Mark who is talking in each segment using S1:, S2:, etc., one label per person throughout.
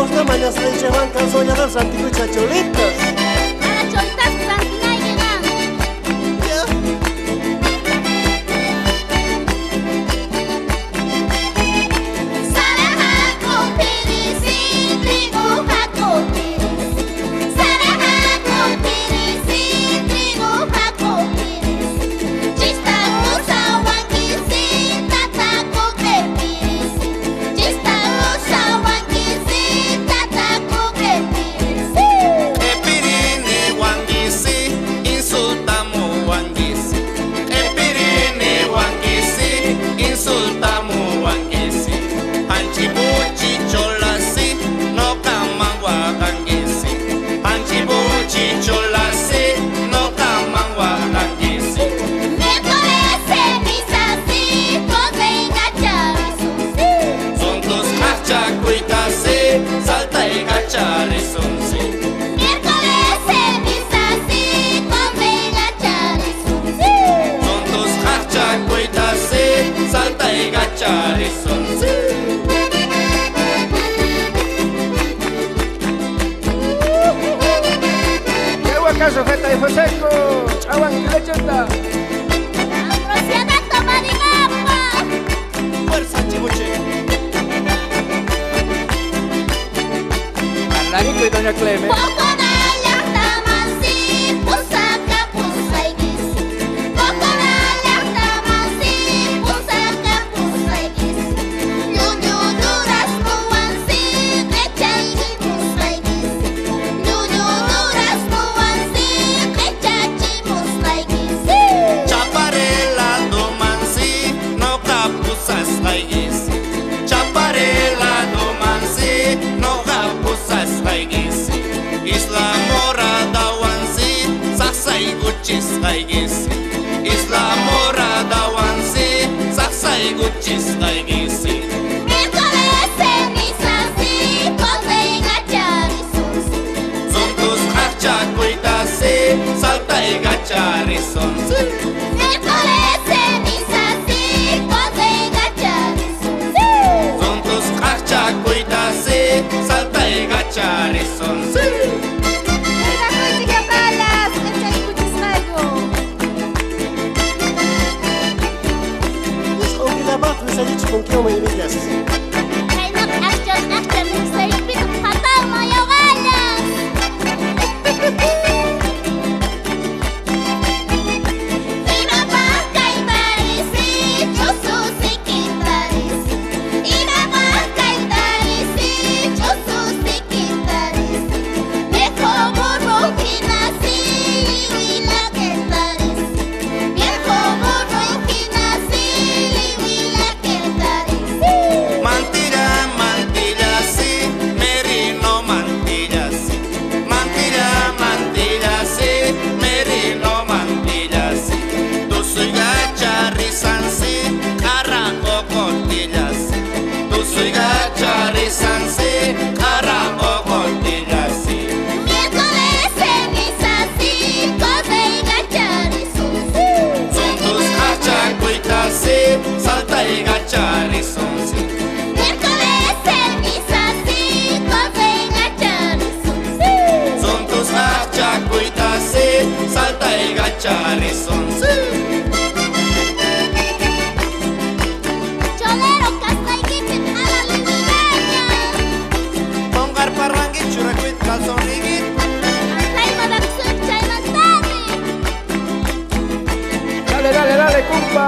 S1: Los namanya sering cewan kan soalnya kan santiku cacolitas.
S2: Ada colitas santinai dengan.
S1: Ya.
S3: Sujeta y Joseco, chawan y lecheta.
S2: Ambrosiana toma de gamba.
S1: Fuerza Chibuche.
S3: Alarico y doña Clemen.
S4: Isla morada wansi, saksai gucis gaigisi.
S2: Miércoles ceniza si, ponte cari sonsi.
S4: Zontus kaca kuitasi, saltai gacari sonsi.
S2: Miércoles ceniza si, ponte cari sonsi.
S4: Zontus kaca kuitasi, saltai gacari sonsi.
S1: Salić con que homem milhas.
S2: Kainak action selfie fatal maya galas. Ina pakai barisi, chusu sikitaris. Ina pakai barisi, chusu sikitaris. Viejo burro kinasi, wila kentaris. Viejo burro kinasi.
S4: Saltai gacari sonsi.
S2: Miércoles ceniza si, ponte cari sonsi.
S4: Zontus kaca kuitasi, saltai gacari sonsi.
S2: Cholero kastai gicit ala liburannya.
S4: Bongkar parwanggit curakuit kalson rigit.
S2: Antai madak sucai mantani.
S3: Dale, compa.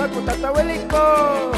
S3: Aku tata weliko.